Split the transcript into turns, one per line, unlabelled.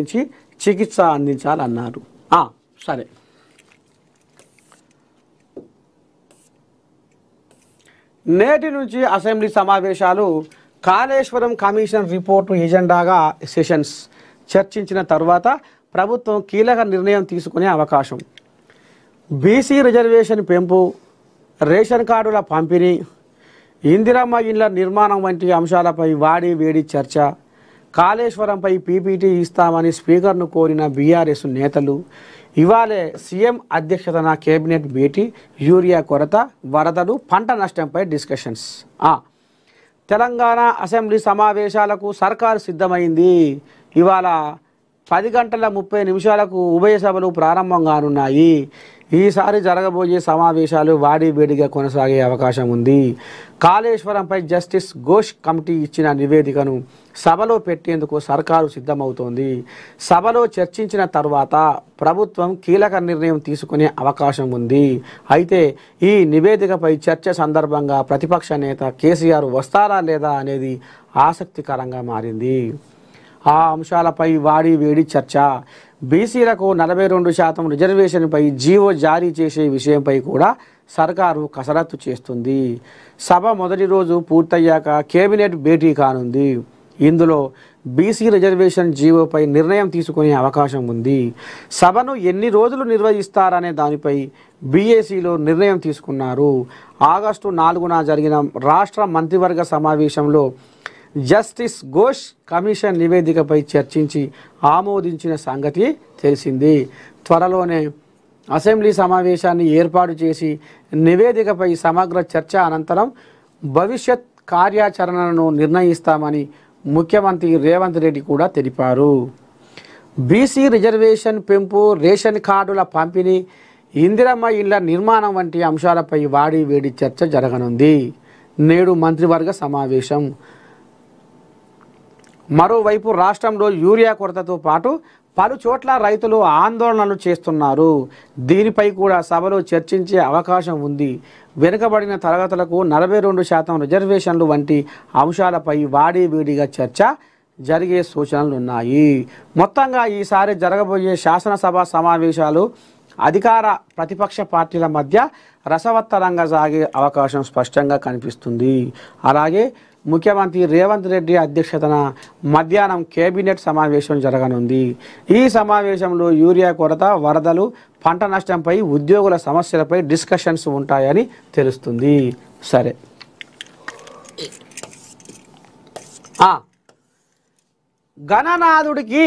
నుంచి చికిత్స అందించాలన్నారు. సరే, నేటి నుంచి అసెంబ్లీ సమావేశాలు. కాళేశ్వరం కమిషన్ రిపోర్టు ఎజెండాగా సెషన్స్ చర్చించిన తర్వాత ప్రభుత్వం కీలక నిర్ణయం తీసుకునే అవకాశం. బీసీ రిజర్వేషన్ పెంపు, రేషన్ కార్డుల పంపిణీ, ఇందిరమ్మ ఇళ్ల నిర్మాణం వంటి అంశాలపై వాడి వేడి చర్చ. కాళేశ్వరంపై పీపీటీ ఇస్తామని స్పీకర్ను కోరిన బీఆర్ఎస్ నేతలు. ఇవాళే సీఎం అధ్యక్షతన కేబినెట్ భేటీ. యూరియా కొరత, వరదలు, పంట నష్టంపై డిస్కషన్స్. తెలంగాణ అసెంబ్లీ సమావేశాలకు సర్కారు సిద్ధమైంది. ఇవాళ 10:30 ఉభయ సభలు ప్రారంభం కానున్నాయి. ఈసారి జరగబోయే సమావేశాలు వాడి వేడిగా కొనసాగే అవకాశం ఉంది. కాళేశ్వరంపై జస్టిస్ ఘోష్ కమిటీ ఇచ్చిన నివేదికను సభలో పెట్టేందుకు సర్కారు సిద్ధమవుతోంది. సభలో చర్చించిన తర్వాత ప్రభుత్వం కీలక నిర్ణయం తీసుకునే అవకాశం ఉంది. అయితే ఈ నివేదికపై చర్చ సందర్భంగా ప్రతిపక్ష నేత కేసీఆర్ వస్తారా లేదా అనేది ఆసక్తికరంగా మారింది. ఆ అంశాలపై వాడి వేడి చర్చ. బీసీలకు 42% రిజర్వేషన్పై జీవో జారీ చేసే విషయంపై కూడా సర్కారు కసరత్తు చేస్తుంది. సభ మొదటి రోజు పూర్తయ్యాక కేబినెట్ భేటీ కానుంది. ఇందులో బీసీ రిజర్వేషన్ జీవోపై నిర్ణయం తీసుకునే అవకాశం ఉంది. సభను ఎన్ని రోజులు నిర్వహిస్తారనే దానిపై బీఏసీలో నిర్ణయం తీసుకున్నారు. ఆగస్టు 4న జరిగిన రాష్ట్ర మంత్రివర్గ సమావేశంలో జస్టిస్ ఘోష్ కమిషన్ నివేదికపై చర్చించి ఆమోదించిన సంగతి తెలిసింది. త్వరలోనే అసెంబ్లీ సమావేశాన్ని ఏర్పాటు చేసి నివేదికపై సమగ్ర చర్చ అనంతరం భవిష్యత్ కార్యాచరణను నిర్ణయిస్తామని ముఖ్యమంత్రి రేవంత్ రెడ్డి కూడా తెలిపారు. బీసీ రిజర్వేషన్ పెంపు, రేషన్ కార్డుల పంపిణీ, ఇందిరమ్మ ఇళ్ల నిర్మాణం వంటి అంశాలపై వాడి వేడి చర్చ జరగనుంది. నేడు మంత్రివర్గ సమావేశం. మరోవైపు రాష్ట్రంలో యూరియా కొరతతో పాటు పలు చోట్ల రైతులు ఆందోళనలు చేస్తున్నారు. దీనిపై కూడా సభలో చర్చించే అవకాశం ఉంది. వెనుకబడిన తరగతులకు 42% రిజర్వేషన్లు వంటి అంశాలపై వాడి వేడిగా చర్చ జరిగే సూచనలున్నాయి. మొత్తంగా ఈసారి జరగబోయే శాసనసభ సమావేశాలు అధికార ప్రతిపక్ష పార్టీల మధ్య రసవత్తరంగా సాగే అవకాశం స్పష్టంగా కనిపిస్తుంది. అలాగే ముఖ్యమంత్రి రేవంత్ రెడ్డి అధ్యక్షతన మధ్యాహ్నం కేబినెట్ సమావేశం జరగనుంది. ఈ సమావేశంలో యూరియా కొరత, వరదలు, పంట నష్టంపై, ఉద్యోగుల సమస్యలపై డిస్కషన్స్ ఉంటాయని తెలుస్తుంది. సరే, గణనాథుడికి